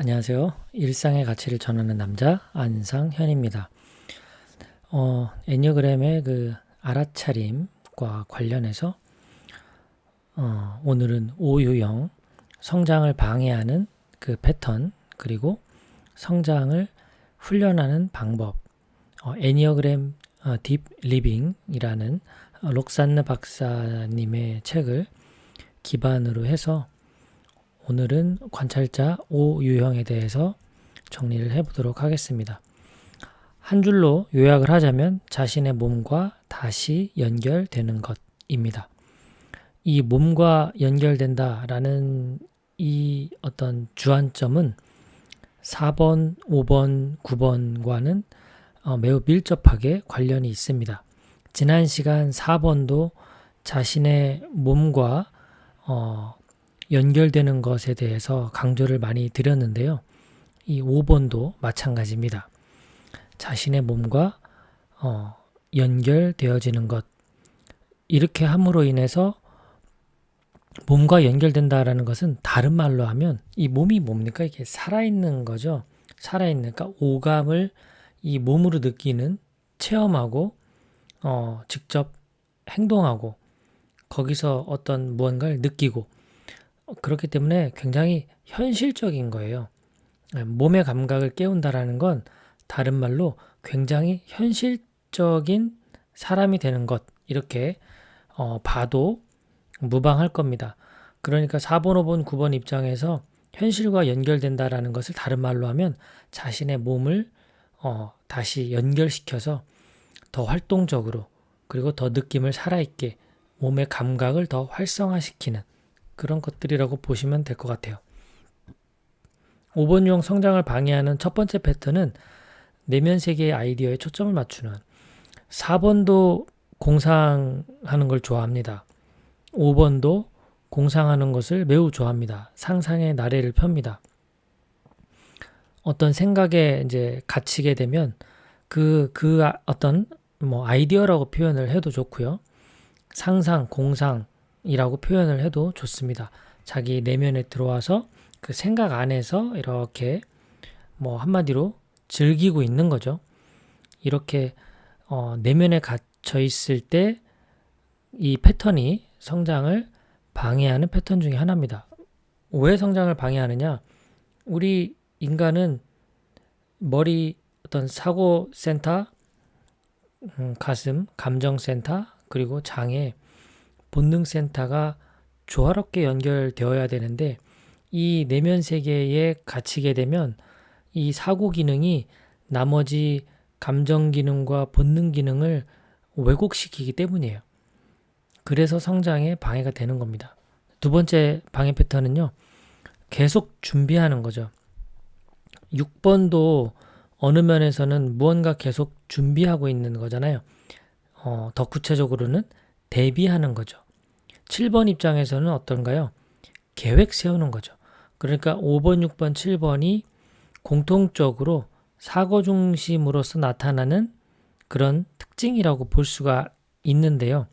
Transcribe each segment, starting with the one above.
안녕하세요. 일상의 가치를 전하는 남자 안상현입니다. 애니어그램의 그 알아차림과 관련해서 오늘은 오유형 성장을 방해하는 그 패턴 그리고 성장을 훈련하는 방법 애니어그램 딥 리빙이라는 록산느 박사님의 책을 기반으로 해서 오늘은 관찰자 O 유형에 대해서 정리를 해보도록 하겠습니다. 한 줄로 요약을 하자면 자신의 몸과 다시 연결되는 것입니다. 이 몸과 연결된다라는 이 어떤 주안점은 4번, 5번, 9번과는 매우 밀접하게 관련이 있습니다. 지난 시간 4번도 자신의 몸과 연결되는 것에 대해서 강조를 많이 드렸는데요. 이 5번도 마찬가지입니다. 자신의 몸과 연결되어지는 것. 이렇게 함으로 인해서 몸과 연결된다라는 것은 다른 말로 하면 이 몸이 뭡니까? 이게 살아있는 거죠. 살아있는, 그러니까 오감을 이 몸으로 느끼는, 체험하고 직접 행동하고 거기서 어떤 무언가를 느끼고 그렇기 때문에 굉장히 현실적인 거예요. 몸의 감각을 깨운다라는 건 다른 말로 굉장히 현실적인 사람이 되는 것 이렇게 봐도 무방할 겁니다. 그러니까 4번, 5번, 9번 입장에서 현실과 연결된다라는 것을 다른 말로 하면 자신의 몸을 다시 연결시켜서 더 활동적으로 그리고 더 느낌을 살아있게 몸의 감각을 더 활성화시키는 그런 것들이라고 보시면 될 것 같아요. 5번 유형 성장을 방해하는 첫 번째 패턴은 내면 세계의 아이디어에 초점을 맞추는 4번도 공상하는 걸 좋아합니다. 5번도 공상하는 것을 매우 좋아합니다. 상상의 나래를 펴니다. 어떤 생각에 이제 갇히게 되면 어떤 아이디어라고 표현을 해도 좋고요. 상상, 공상이라고 표현을 해도 좋습니다. 자기 내면에 들어와서 그 생각 안에서 이렇게 한마디로 즐기고 있는 거죠. 이렇게 내면에 갇혀 있을 때 이 패턴이 성장을 방해하는 패턴 중에 하나입니다. 왜 성장을 방해하느냐? 우리 인간은 머리 어떤 사고센터, 가슴, 감정센터, 그리고 장애, 본능센터가 조화롭게 연결되어야 되는데 이 내면 세계에 갇히게 되면 이 사고 기능이 나머지 감정 기능과 본능 기능을 왜곡시키기 때문이에요. 그래서 성장에 방해가 되는 겁니다. 두 번째 방해 패턴은요. 계속 준비하는 거죠. 6번도 어느 면에서는 무언가 계속 준비하고 있는 거잖아요. 더 구체적으로는 대비하는 거죠. 7번 입장에서는 어떤가요? 계획 세우는 거죠. 그러니까 5번, 6번, 7번이 공통적으로 사고 중심으로서 나타나는 그런 특징이라고 볼 수가 있는데요.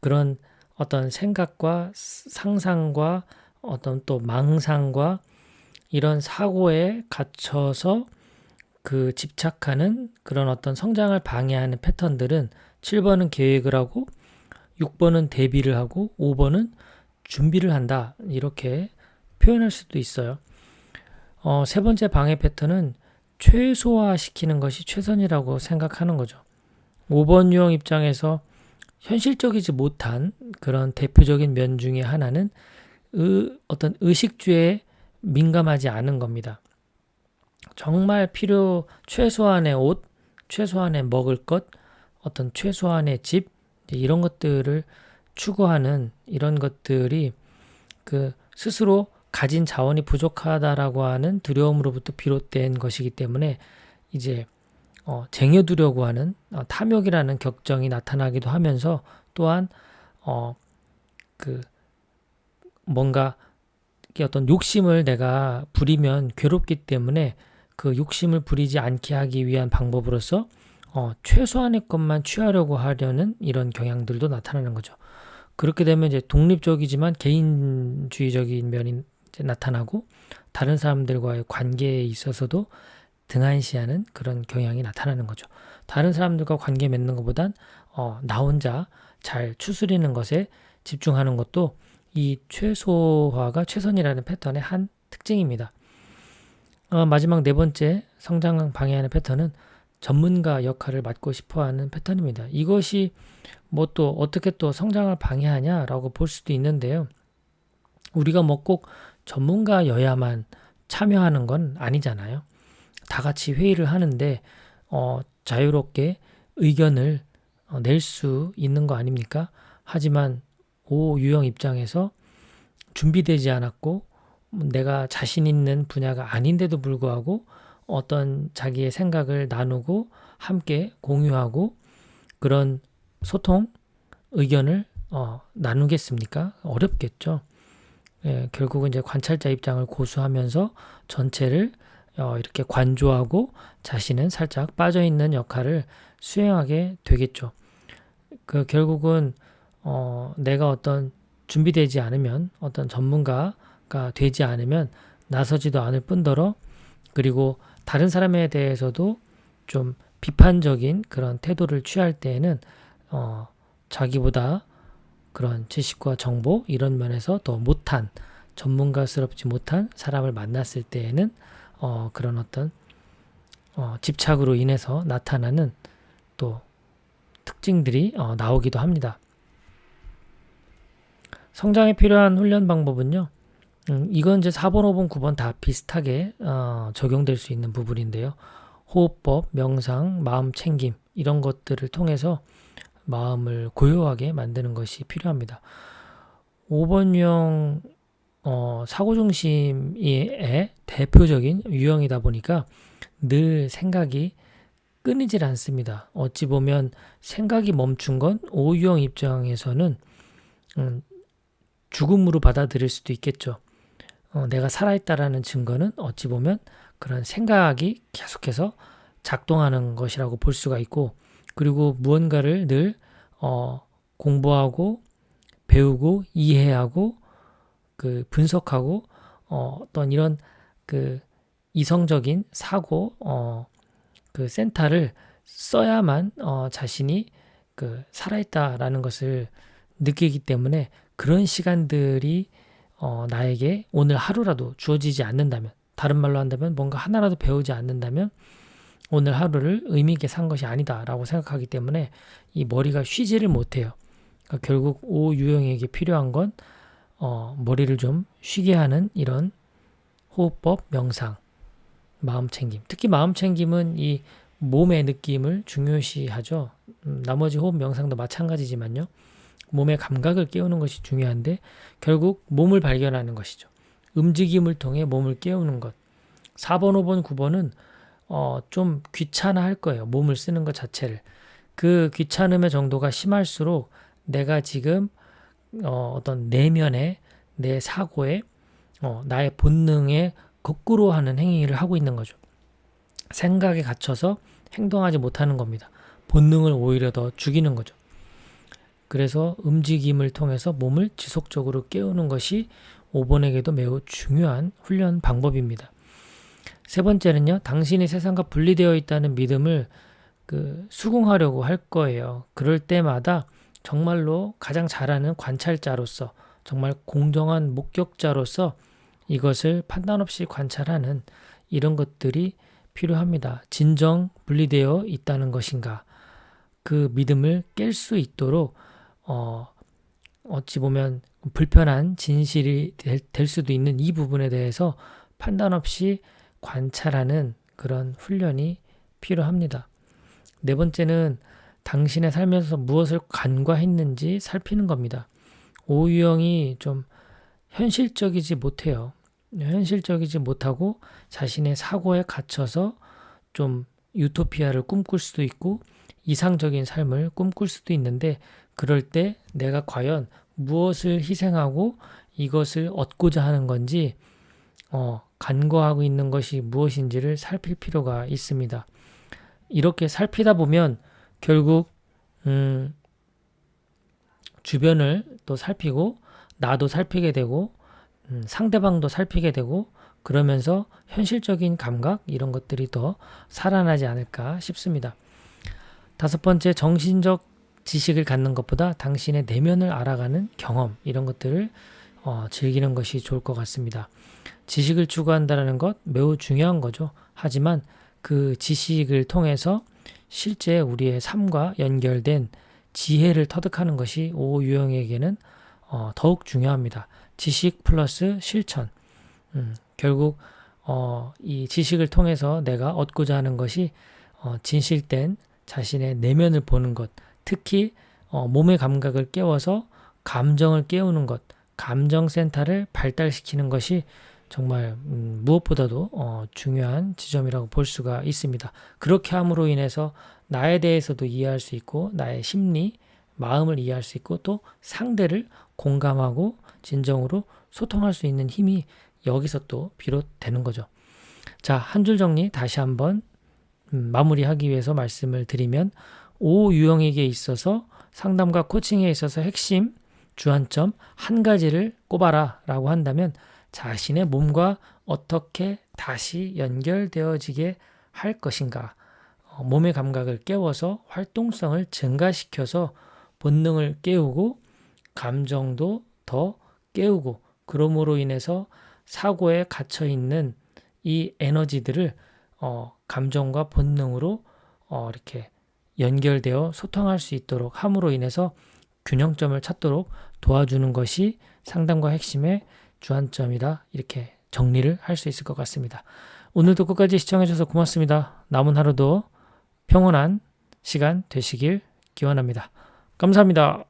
그런 어떤 생각과 상상과 어떤 또 망상과 이런 사고에 갇혀서 그 집착하는 그런 어떤 성장을 방해하는 패턴들은 7번은 계획을 하고 6번은 대비를 하고 5번은 준비를 한다. 이렇게 표현할 수도 있어요. 세 번째 방해 패턴은 최소화시키는 것이 최선이라고 생각하는 거죠. 5번 유형 입장에서 현실적이지 못한 그런 대표적인 면 중에 하나는 어떤 의식주에 민감하지 않은 겁니다. 정말 최소한의 옷, 최소한의 먹을 것, 어떤 최소한의 집, 이런 것들을 추구하는 이런 것들이 그 스스로 가진 자원이 부족하다라고 하는 두려움으로부터 비롯된 것이기 때문에 이제 쟁여두려고 하는 탐욕이라는 격정이 나타나기도 하면서 또한 그 뭔가 어떤 욕심을 내가 부리면 괴롭기 때문에 그 욕심을 부리지 않게 하기 위한 방법으로서 최소한의 것만 취하려고 하려는 이런 경향들도 나타나는 거죠. 그렇게 되면 이제 독립적이지만 개인주의적인 면이 이제 나타나고 다른 사람들과의 관계에 있어서도 등한시하는 그런 경향이 나타나는 거죠. 다른 사람들과 관계 맺는 것보단 나 혼자 잘 추스리는 것에 집중하는 것도 이 최소화가 최선이라는 패턴의 한 특징입니다. 마지막 네 번째 성장 방해하는 패턴은 전문가 역할을 맡고 싶어하는 패턴입니다. 이것이 뭐 또 어떻게 또 성장을 방해하냐라고 볼 수도 있는데요. 우리가 뭐 꼭 전문가여야만 참여하는 건 아니잖아요. 다 같이 회의를 하는데 자유롭게 의견을 낼 수 있는 거 아닙니까? 하지만 오 유형 입장에서 준비되지 않았고 내가 자신 있는 분야가 아닌데도 불구하고 어떤 자기의 생각을 나누고 함께 공유하고 그런 소통, 의견을 나누겠습니까? 어렵겠죠. 예, 결국은 이제 관찰자 입장을 고수하면서 전체를 이렇게 관조하고 자신은 살짝 빠져있는 역할을 수행하게 되겠죠. 결국은 내가 어떤 준비되지 않으면 어떤 전문가가 되지 않으면 나서지도 않을 뿐더러 그리고 다른 사람에 대해서도 좀 비판적인 그런 태도를 취할 때에는 자기보다 그런 지식과 정보 이런 면에서 더 못한 전문가스럽지 못한 사람을 만났을 때에는 그런 어떤 집착으로 인해서 나타나는 또 특징들이 나오기도 합니다. 성장에 필요한 훈련 방법은요. 이건 이제 4번, 5번, 9번 다 비슷하게 적용될 수 있는 부분인데요. 호흡법, 명상, 마음 챙김 이런 것들을 통해서 마음을 고요하게 만드는 것이 필요합니다. 5번 유형 사고중심의 대표적인 유형이다 보니까 늘 생각이 끊이질 않습니다. 어찌 보면 생각이 멈춘 건 O유형 입장에서는 죽음으로 받아들일 수도 있겠죠. 내가 살아있다라는 증거는 어찌 보면 그런 생각이 계속해서 작동하는 것이라고 볼 수가 있고 그리고 무언가를 늘 공부하고 배우고 이해하고 분석하고 어떤 이런 이성적인 사고 센터를 써야만 자신이 살아있다라는 것을 느끼기 때문에 그런 시간들이 나에게 오늘 하루라도 주어지지 않는다면 다른 말로 한다면 뭔가 하나라도 배우지 않는다면 오늘 하루를 의미 있게 산 것이 아니다라고 생각하기 때문에 이 머리가 쉬지를 못해요. 그러니까 결국 O 유형에게 필요한 건 머리를 좀 쉬게 하는 이런 호흡법, 명상, 마음 챙김. 특히 마음 챙김은 이 몸의 느낌을 중요시하죠. 나머지 호흡, 명상도 마찬가지지만요. 몸의 감각을 깨우는 것이 중요한데 결국 몸을 발견하는 것이죠. 움직임을 통해 몸을 깨우는 것. 4번, 5번, 9번은 좀 귀찮아할 거예요. 몸을 쓰는 것 자체를. 그 귀찮음의 정도가 심할수록 내가 지금 어떤 내면에 내 사고에 나의 본능에 거꾸로 하는 행위를 하고 있는 거죠. 생각에 갇혀서 행동하지 못하는 겁니다. 본능을 오히려 더 죽이는 거죠. 그래서 움직임을 통해서 몸을 지속적으로 깨우는 것이 5번에게도 매우 중요한 훈련 방법입니다. 세 번째는요. 당신이 세상과 분리되어 있다는 믿음을 수긍하려고 할 거예요. 그럴 때마다 정말로 가장 잘하는 관찰자로서 정말 공정한 목격자로서 이것을 판단 없이 관찰하는 이런 것들이 필요합니다. 진정 분리되어 있다는 것인가? 그 믿음을 깰 수 있도록 어찌 보면 불편한 진실이 될 수도 있는 이 부분에 대해서 판단 없이 관찰하는 그런 훈련이 필요합니다. 네 번째는 당신의 삶에서 무엇을 간과했는지 살피는 겁니다. O유형이 좀 현실적이지 못해요. 현실적이지 못하고 자신의 사고에 갇혀서 좀 유토피아를 꿈꿀 수도 있고 이상적인 삶을 꿈꿀 수도 있는데 그럴 때 내가 과연 무엇을 희생하고 이것을 얻고자 하는 건지 간과하고 있는 것이 무엇인지를 살필 필요가 있습니다. 이렇게 살피다 보면 결국 주변을 또 살피고 나도 살피게 되고 상대방도 살피게 되고 그러면서 현실적인 감각 이런 것들이 더 살아나지 않을까 싶습니다. 다섯 번째, 정신적 지식을 갖는 것보다 당신의 내면을 알아가는 경험 이런 것들을 즐기는 것이 좋을 것 같습니다. 지식을 추구한다는 것 매우 중요한 거죠. 하지만 그 지식을 통해서 실제 우리의 삶과 연결된 지혜를 터득하는 것이 오유영에게는 더욱 중요합니다. 지식 플러스 실천. 결국 이 지식을 통해서 내가 얻고자 하는 것이 진실된 자신의 내면을 보는 것, 특히 몸의 감각을 깨워서 감정을 깨우는 것, 감정센터를 발달시키는 것이 정말 무엇보다도 중요한 지점이라고 볼 수가 있습니다. 그렇게 함으로 인해서 나에 대해서도 이해할 수 있고 나의 심리, 마음을 이해할 수 있고 또 상대를 공감하고 진정으로 소통할 수 있는 힘이 여기서 또 비롯되는 거죠. 자, 한 줄 정리 다시 한번 마무리하기 위해서 말씀을 드리면 오유형에게 있어서 상담과 코칭에 있어서 핵심 주안점 한 가지를 꼽아라 라고 한다면 자신의 몸과 어떻게 다시 연결되어지게 할 것인가, 몸의 감각을 깨워서 활동성을 증가시켜서 본능을 깨우고 감정도 더 깨우고 그러므로 인해서 사고에 갇혀있는 이 에너지들을 감정과 본능으로 이렇게 연결되어 소통할 수 있도록 함으로 인해서 균형점을 찾도록 도와주는 것이 상담과 핵심의 주안점이다. 이렇게 정리를 할 수 있을 것 같습니다. 오늘도 끝까지 시청해 주셔서 고맙습니다. 남은 하루도 평온한 시간 되시길 기원합니다. 감사합니다.